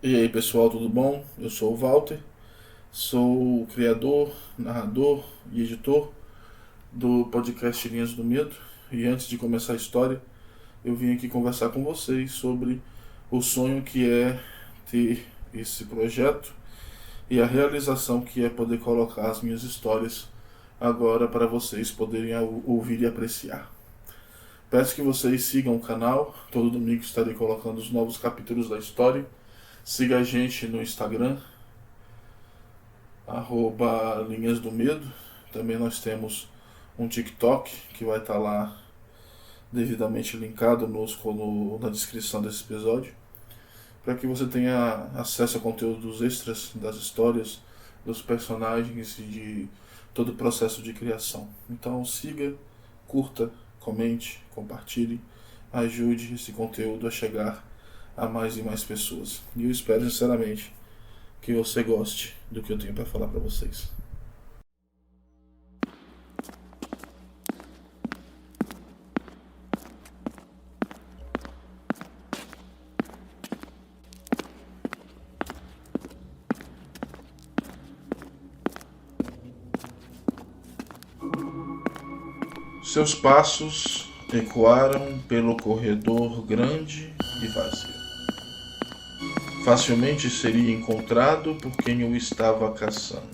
E aí pessoal, tudo bom? Eu sou o Walter, sou o criador, narrador e editor do podcast Linhas do Medo. E antes de começar a história, eu vim aqui conversar com vocês sobre o sonho que é ter esse projeto e a realização que é poder colocar as minhas histórias agora para vocês poderem ouvir e apreciar. Peço que vocês sigam o canal, todo domingo estarei colocando os novos capítulos da história. Siga a gente no Instagram, Linhas do Medo. Também nós temos um TikTok que vai estar lá devidamente linkado na descrição desse episódio, para que você tenha acesso a conteúdos extras das histórias, dos personagens e de todo o processo de criação. Então siga, curta, comente, compartilhe, ajude esse conteúdo a chegar a mais e mais pessoas. E eu espero sinceramente que você goste do que eu tenho para falar para vocês. Seus passos ecoaram pelo corredor grande e vazio. Facilmente seria encontrado por quem o estava caçando,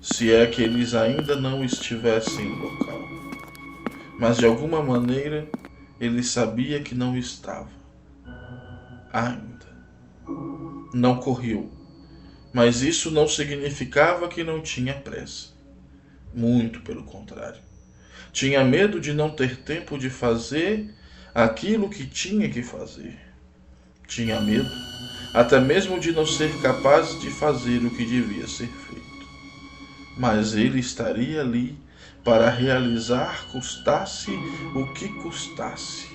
se é que eles ainda não estivessem no local. Mas de alguma maneira ele sabia que não estava. Ainda. Não correu, mas isso não significava que não tinha pressa. Muito pelo contrário. Tinha medo de não ter tempo de fazer aquilo que tinha que fazer. Tinha medo, até mesmo de não ser capaz de fazer o que devia ser feito. Mas ele estaria ali para realizar, custasse o que custasse.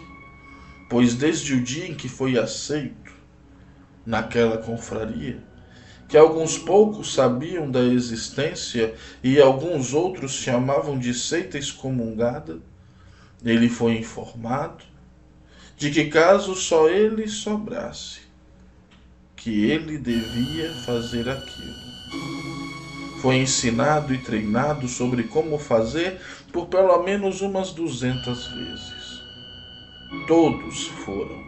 Pois desde o dia em que foi aceito naquela confraria, que alguns poucos sabiam da existência e alguns outros chamavam de seita excomungada, ele foi informado de que caso só ele sobrasse, que ele devia fazer aquilo. Foi ensinado e treinado sobre como fazer por pelo menos umas 200 vezes. Todos foram,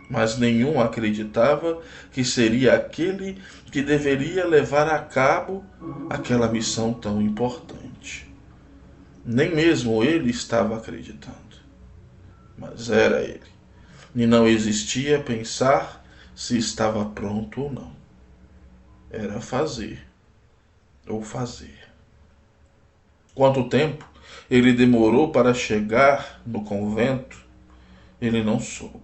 mas nenhum acreditava que seria aquele que deveria levar a cabo aquela missão tão importante. Nem mesmo ele estava acreditando, mas era ele. E não existia pensar se estava pronto ou não. Era fazer ou fazer. Quanto tempo ele demorou para chegar no convento, ele não soube.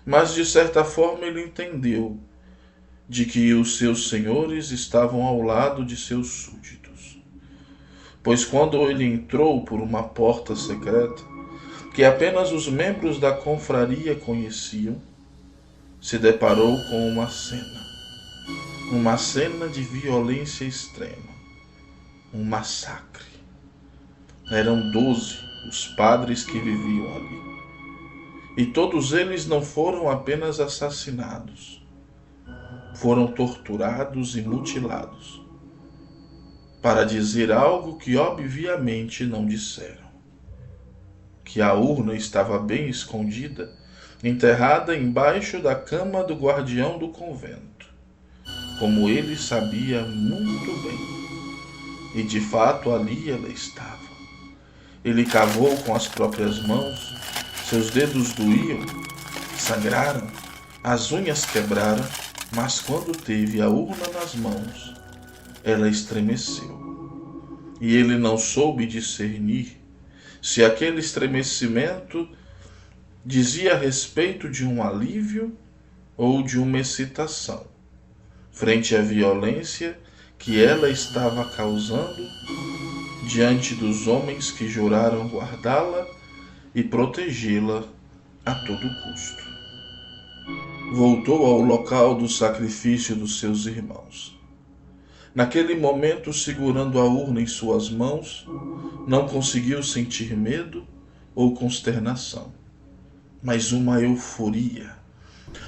Mas de certa forma ele entendeu de que os seus senhores estavam ao lado de seus súditos. Pois quando ele entrou por uma porta secreta, que apenas os membros da confraria conheciam, se deparou com uma cena de violência extrema, um massacre. Eram 12 os padres que viviam ali. E todos eles não foram apenas assassinados, foram torturados e mutilados, para dizer algo que obviamente não disseram: que a urna estava bem escondida, enterrada embaixo da cama do guardião do convento, como ele sabia muito bem. E de fato ali ela estava. Ele cavou com as próprias mãos, seus dedos doíam, sangraram, as unhas quebraram, mas quando teve a urna nas mãos, ela estremeceu. E ele não soube discernir se aquele estremecimento dizia a respeito de um alívio ou de uma excitação, frente à violência que ela estava causando diante dos homens que juraram guardá-la e protegê-la a todo custo. Voltou ao local do sacrifício dos seus irmãos. Naquele momento, segurando a urna em suas mãos, não conseguiu sentir medo ou consternação, mas uma euforia,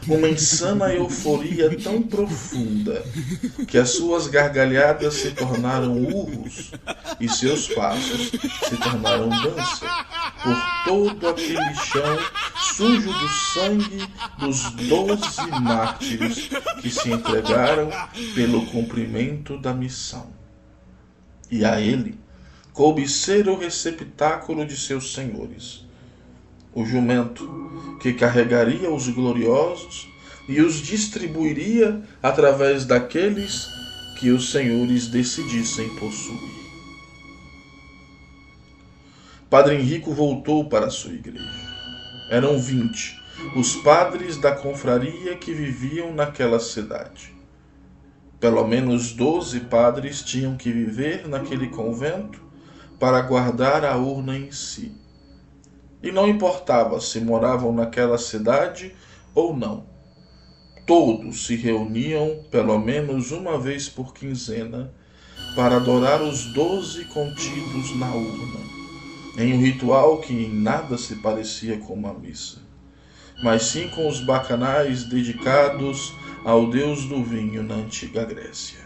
uma insana euforia tão profunda que as suas gargalhadas se tornaram urros e seus passos se tornaram dança por todo aquele chão sujo do sangue dos 12 mártires que se entregaram pelo cumprimento da missão. E a ele coube ser o receptáculo de seus senhores, o jumento que carregaria os gloriosos e os distribuiria através daqueles que os senhores decidissem possuir. Padre Henrico voltou para a sua igreja. Eram 20 os padres da confraria que viviam naquela cidade. Pelo menos 12 padres tinham que viver naquele convento para guardar a urna em si. E não importava se moravam naquela cidade ou não. Todos se reuniam pelo menos uma vez por quinzena para adorar os 12 contidos na urna, em um ritual que em nada se parecia com uma missa, mas sim com os bacanais dedicados ao deus do vinho na antiga Grécia.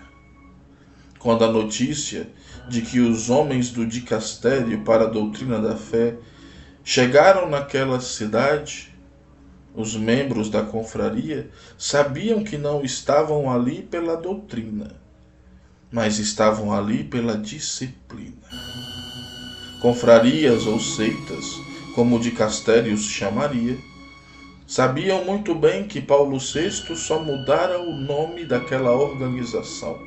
Quando a notícia de que os homens do dicastério para a doutrina da fé chegaram naquela cidade, os membros da confraria sabiam que não estavam ali pela doutrina, mas estavam ali pela disciplina. Confrarias ou seitas, como o dicastério os chamaria, sabiam muito bem que Paulo VI só mudara o nome daquela organização,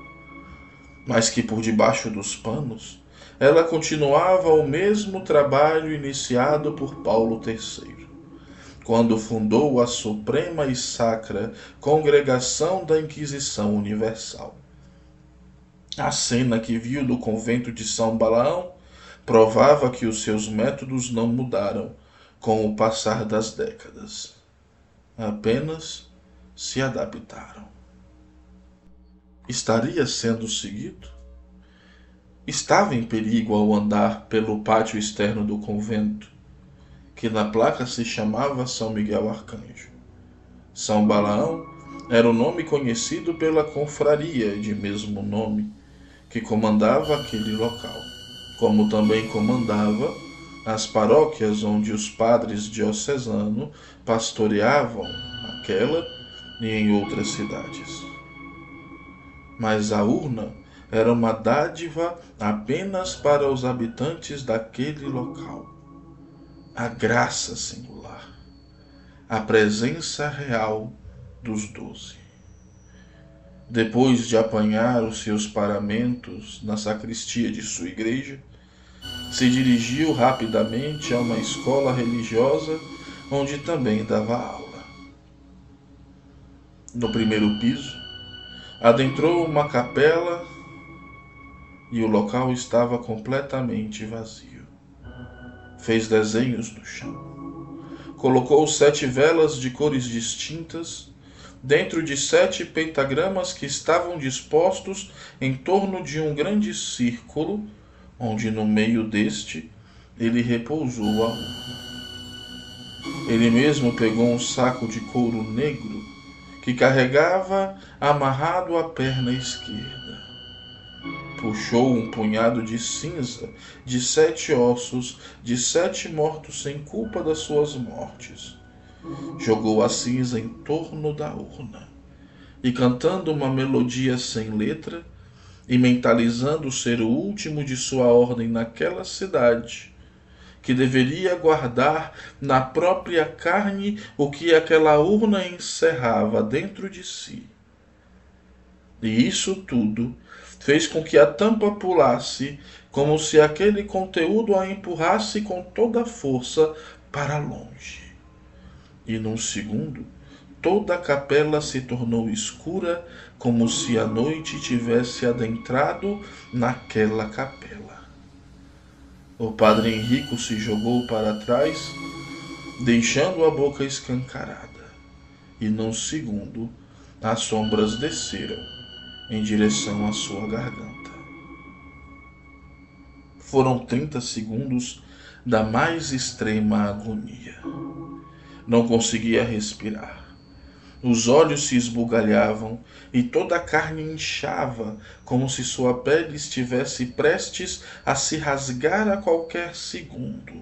mas que por debaixo dos panos ela continuava o mesmo trabalho iniciado por Paulo III, quando fundou a Suprema e Sacra Congregação da Inquisição Universal. A cena que viu do convento de São Balaão provava que os seus métodos não mudaram com o passar das décadas. Apenas se adaptaram. Estaria sendo seguido? Estava em perigo ao andar pelo pátio externo do convento, que na placa se chamava São Miguel Arcanjo. São Balaão era o nome conhecido pela confraria de mesmo nome, que comandava aquele local, como também comandava as paróquias onde os padres diocesanos pastoreavam aquela e em outras cidades. Mas a urna era uma dádiva apenas para os habitantes daquele local. A graça singular, a presença real dos 12. Depois de apanhar os seus paramentos na sacristia de sua igreja, se dirigiu rapidamente a uma escola religiosa onde também dava aula. No primeiro piso, adentrou uma capela e o local estava completamente vazio. Fez desenhos no chão. Colocou 7 velas de cores distintas dentro de 7 pentagramas que estavam dispostos em torno de um grande círculo, onde no meio deste ele repousou a urna. Ele mesmo pegou um saco de couro negro que carregava amarrado à perna esquerda. Puxou um punhado de cinza de 7 ossos de 7 mortos sem culpa das suas mortes. Jogou a cinza em torno da urna e, cantando uma melodia sem letra e mentalizando ser o último de sua ordem naquela cidade, que deveria guardar na própria carne o que aquela urna encerrava dentro de si. E isso tudo fez com que a tampa pulasse, como se aquele conteúdo a empurrasse com toda a força para longe. E num segundo, toda a capela se tornou escura, como se a noite tivesse adentrado naquela capela. O padre Henrico se jogou para trás, deixando a boca escancarada, e num segundo as sombras desceram em direção à sua garganta. Foram 30 segundos da mais extrema agonia. Não conseguia respirar. Os olhos se esbugalhavam e toda a carne inchava, como se sua pele estivesse prestes a se rasgar a qualquer segundo.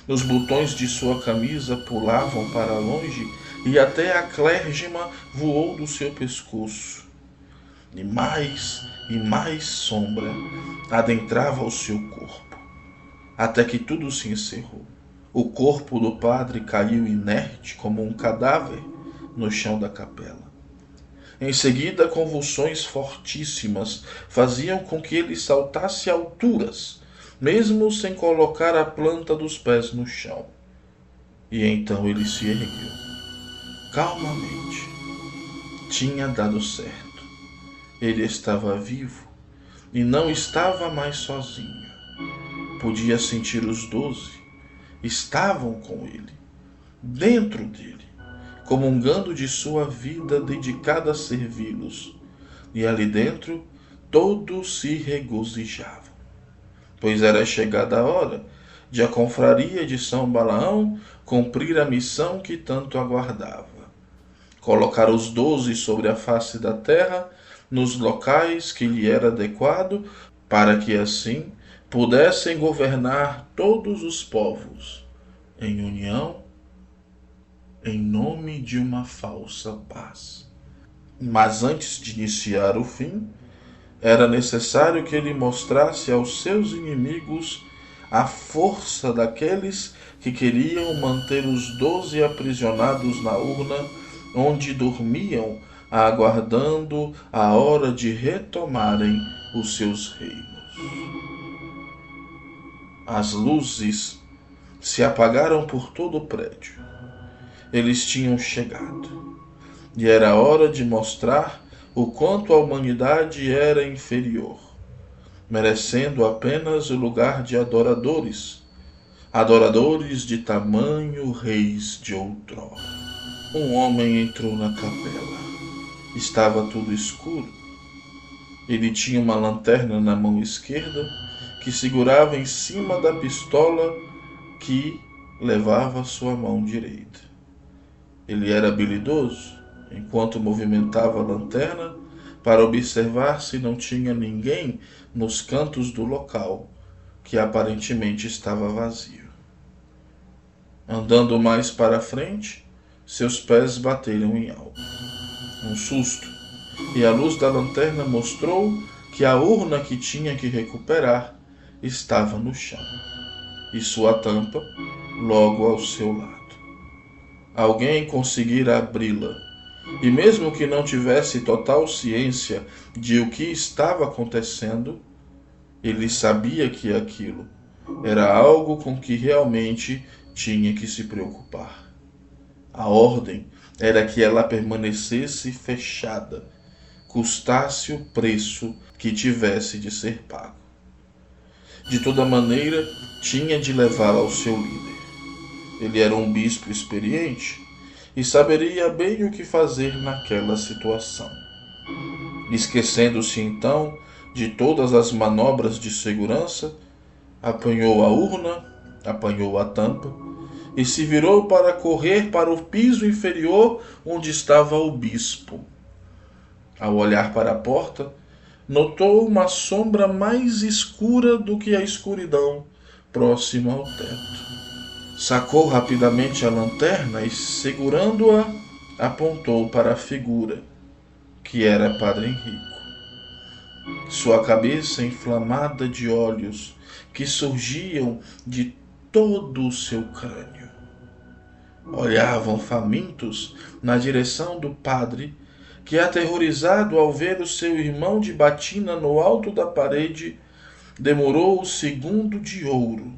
Os botões de sua camisa pulavam para longe e até a clérgima voou do seu pescoço. E mais sombra adentrava o seu corpo, até que tudo se encerrou. O corpo do padre caiu inerte como um cadáver no chão da capela. Em seguida, convulsões fortíssimas faziam com que ele saltasse alturas, mesmo sem colocar a planta dos pés no chão. E então ele se ergueu. Calmamente. Tinha dado certo. Ele estava vivo e não estava mais sozinho. Podia sentir os 12. Estavam com ele, dentro dele, comungando de sua vida dedicada a servi-los. E ali dentro todos se regozijavam, pois era chegada a hora de a confraria de São Balaão cumprir a missão que tanto aguardava: colocar os 12 sobre a face da terra, nos locais que lhe era adequado, para que assim pudessem governar todos os povos, em união, em nome de uma falsa paz. Mas antes de iniciar o fim, era necessário que ele mostrasse aos seus inimigos a força daqueles que queriam manter os 12 aprisionados na urna, onde dormiam, aguardando a hora de retomarem os seus reinos. As luzes se apagaram por todo o prédio. Eles tinham chegado, e era hora de mostrar o quanto a humanidade era inferior, merecendo apenas o lugar de adoradores, adoradores de tamanho reis de outrora. Um homem entrou na capela. Estava tudo escuro. Ele tinha uma lanterna na mão esquerda, que segurava em cima da pistola que levava sua mão direita. Ele era habilidoso, enquanto movimentava a lanterna para observar se não tinha ninguém nos cantos do local, que aparentemente estava vazio. Andando mais para frente, seus pés bateram em algo. Um susto, e a luz da lanterna mostrou que a urna que tinha que recuperar estava no chão, e sua tampa logo ao seu lado. Alguém conseguira abri-la, e mesmo que não tivesse total ciência de o que estava acontecendo, ele sabia que aquilo era algo com que realmente tinha que se preocupar. A ordem era que ela permanecesse fechada, custasse o preço que tivesse de ser pago. De toda maneira, tinha de levá-la ao seu líder. Ele era um bispo experiente e saberia bem o que fazer naquela situação. Esquecendo-se então de todas as manobras de segurança, apanhou a urna, apanhou a tampa e se virou para correr para o piso inferior onde estava o bispo. Ao olhar para a porta, notou uma sombra mais escura do que a escuridão próxima ao teto. Sacou rapidamente a lanterna e, segurando-a, apontou para a figura, que era Padre Henrico. Sua cabeça inflamada de olhos que surgiam de todo o seu crânio. Olhavam famintos na direção do padre, que, aterrorizado ao ver o seu irmão de batina no alto da parede, demorou o segundo de ouro.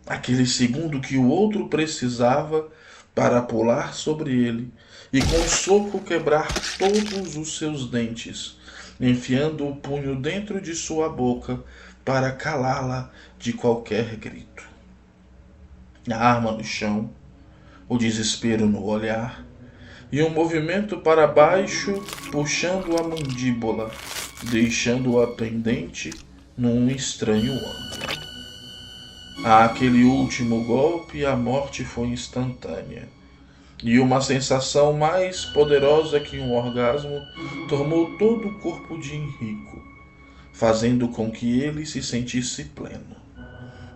Aquele segundo que o outro precisava para pular sobre ele e com um soco quebrar todos os seus dentes, enfiando o punho dentro de sua boca para calá-la de qualquer grito. A arma no chão, o desespero no olhar e um movimento para baixo puxando a mandíbula, deixando-a pendente num estranho ângulo. Àquele último golpe, a morte foi instantânea, E uma sensação mais poderosa que um orgasmo tomou todo o corpo de Henrico, fazendo com que ele se sentisse pleno.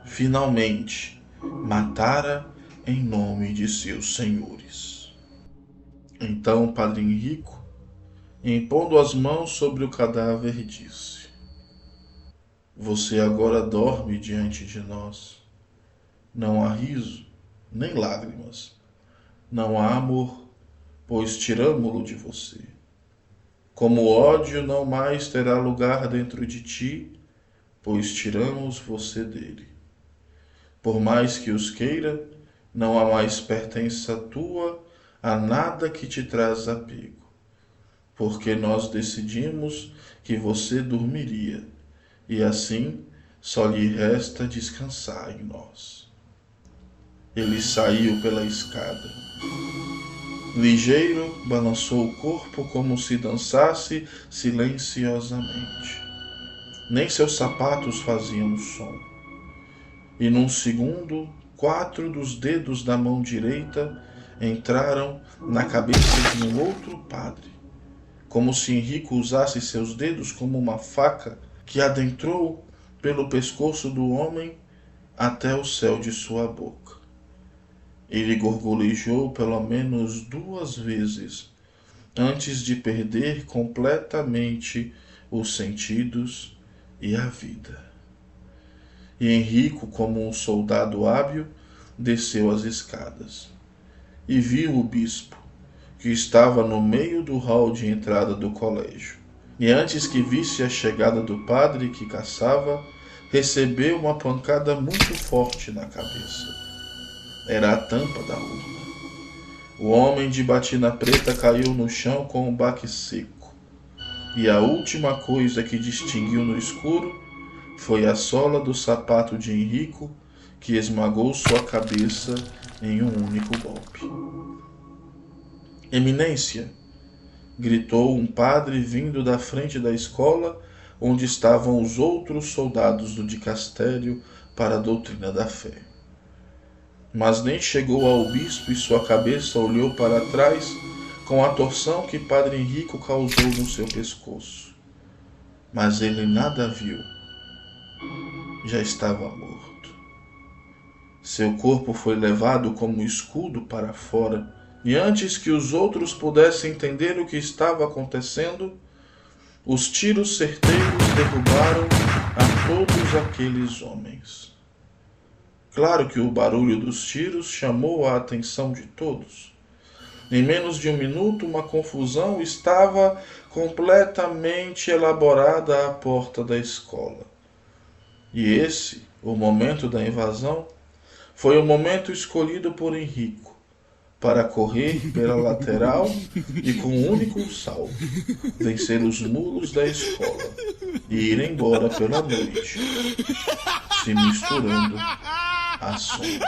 Finalmente, matara em nome de seus senhores. Então Padre Henrico, impondo as mãos sobre o cadáver, disse: Você agora dorme diante de nós. Não há riso, nem lágrimas. Não há amor, pois tiramo-lo de você. Como o ódio não mais terá lugar dentro de ti, pois tiramos você dele. Por mais que os queira, não há mais pertença tua a nada que te traz apego, porque nós decidimos que você dormiria, e assim só lhe resta descansar em nós. Ele saiu pela escada. Ligeiro, balançou o corpo como se dançasse silenciosamente. Nem seus sapatos faziam som. E num segundo, 4 dos dedos da mão direita entraram na cabeça de um outro padre, como se Henrico usasse seus dedos como uma faca que adentrou pelo pescoço do homem até o céu de sua boca. Ele gorgolejou pelo menos 2 vezes antes de perder completamente os sentidos e a vida. E Henrico, como um soldado hábil, desceu as escadas e viu o bispo, que estava no meio do hall de entrada do colégio. E antes que visse a chegada do padre que caçava, recebeu uma pancada muito forte na cabeça. Era a tampa da urna. O homem de batina preta caiu no chão com um baque seco, e a última coisa que distinguiu no escuro foi a sola do sapato de Henrico, que esmagou sua cabeça em um único golpe. Eminência! Gritou um padre vindo da frente da escola, onde estavam os outros soldados do dicastério para a doutrina da fé. Mas nem chegou ao bispo e sua cabeça olhou para trás com a torção que Padre Henrico causou no seu pescoço. Mas ele nada viu. Já estava morto. Seu corpo foi levado como escudo para fora, e antes que os outros pudessem entender o que estava acontecendo, os tiros certeiros derrubaram a todos aqueles homens. Claro que o barulho dos tiros chamou a atenção de todos. Em menos de 1 minuto, uma confusão estava completamente elaborada à porta da escola. E esse, o momento da invasão, foi o momento escolhido por Henrico para correr pela lateral e, com um único salto, vencer os muros da escola e ir embora pela noite, se misturando às sombras.